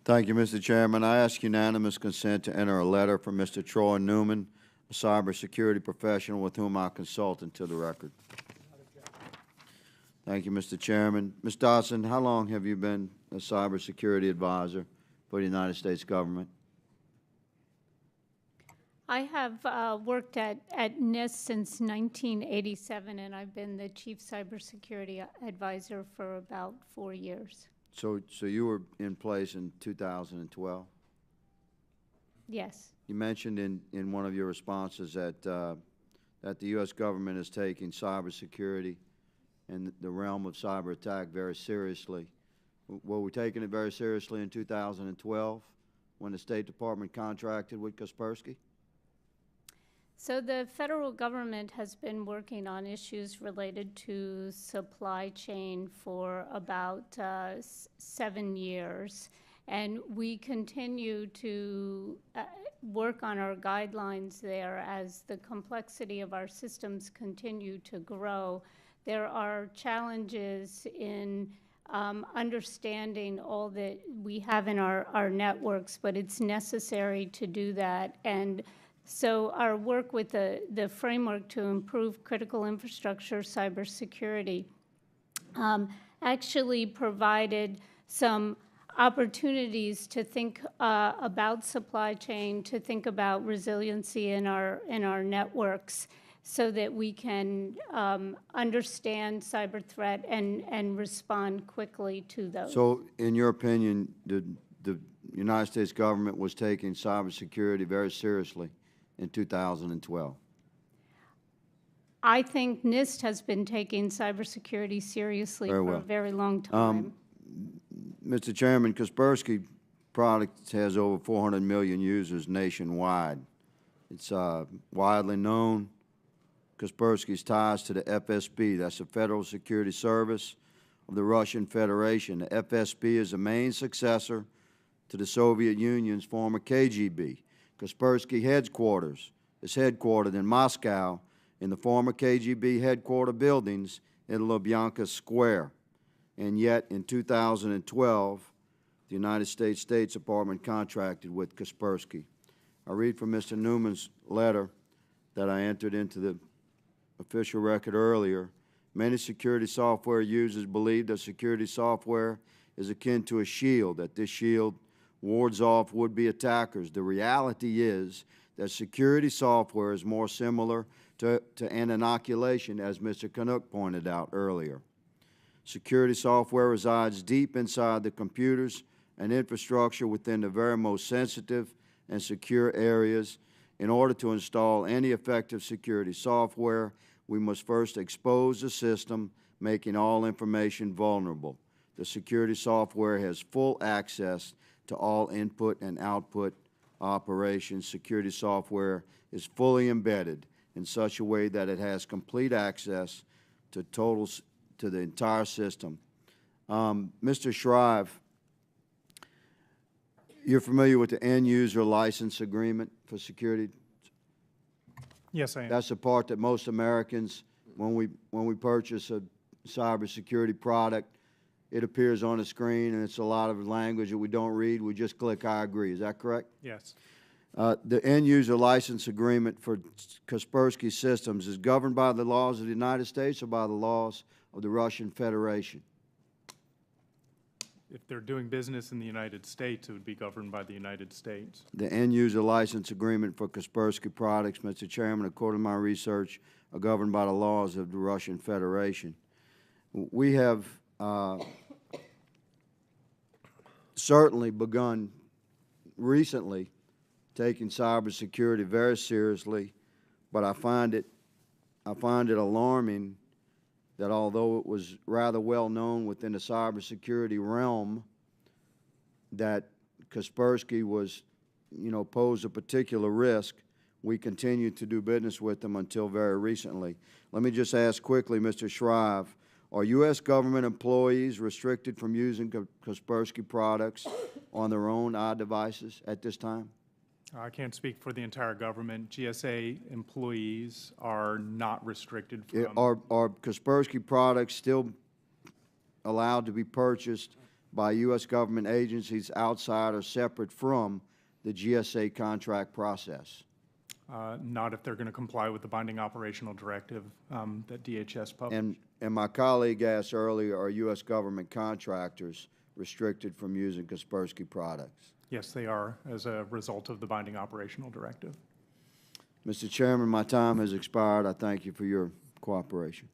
Thank you, Mr. Chairman. I ask unanimous consent to enter a letter from Mr. Troy Newman, a cybersecurity professional with whom I consult, into the record. Thank you, Mr. Chairman. Ms. Dodson, how long have you been a cybersecurity advisor for the United States government? I have worked at NIST since 1987, and I've been the Chief Cybersecurity Advisor for about 4 years. So you were in place in 2012? Yes. You mentioned in one of your responses that that the U.S. government is taking cybersecurity and the realm of cyber attack very seriously. Were we taking it very seriously in 2012 when the State Department contracted with Kaspersky? So the federal government has been working on issues related to supply chain for about 7 years, and we continue to work on our guidelines there as the complexity of our systems continue to grow. There are challenges in understanding all that we have in our networks, but it's necessary to do that. And so our work with the framework to improve critical infrastructure cybersecurity actually provided some opportunities to think about supply chain, to think about resiliency in our networks, so that we can understand cyber threat and respond quickly to those. So, in your opinion, the United States government was taking cybersecurity very seriously in 2012? I think NIST has been taking cybersecurity seriously for a very long time. Mr. Chairman, Kaspersky product has over 400 million users nationwide. It's widely known. Kaspersky's ties to the FSB, that's the Federal Security Service of the Russian Federation. The FSB is the main successor to the Soviet Union's former KGB. Kaspersky headquarters is headquartered in Moscow in the former KGB headquarter buildings in Lubyanka Square. And yet, in 2012, the United States State Department contracted with Kaspersky. I read from Mr. Newman's letter that I entered into the official record earlier. Many security software users believe that security software is akin to a shield, that this shield wards off would-be attackers. The reality is that security software is more similar to an inoculation, as Mr. Canuck pointed out earlier. Security software resides deep inside the computers and infrastructure within the very most sensitive and secure areas. In order to install any effective security software, we must first expose the system, making all information vulnerable. The security software has full access to all input and output operations. Security software is fully embedded in such a way that it has complete access to the entire system. Mr. Shrive, you're familiar with the end-user license agreement for security? Yes, I am. That's the part that most Americans, when we purchase a cybersecurity product, it appears on the screen, and it's a lot of language that we don't read. We just click I agree. Is that correct? Yes. The end-user license agreement for Kaspersky systems is governed by the laws of the United States or by the laws of the Russian Federation? If they're doing business in the United States, it would be governed by the United States. The end-user license agreement for Kaspersky products, Mr. Chairman, according to my research, are governed by the laws of the Russian Federation. We have certainly begun recently taking cybersecurity very seriously, but I find it alarming that although it was rather well known within the cybersecurity realm that Kaspersky was, posed a particular risk, we continued to do business with them until very recently. Let me just ask quickly, Mr. Shrive, are U.S. government employees restricted from using Kaspersky products on their own iDevices at this time? I can't speak for the entire government. GSA employees are not restricted from... Are Kaspersky products still allowed to be purchased by U.S. government agencies outside or separate from the GSA contract process? Not if they're going to comply with the binding operational directive that DHS published. And my colleague asked earlier, are U.S. government contractors restricted from using Kaspersky products? Yes, they are, as a result of the binding operational directive. Mr. Chairman, my time has expired. I thank you for your cooperation.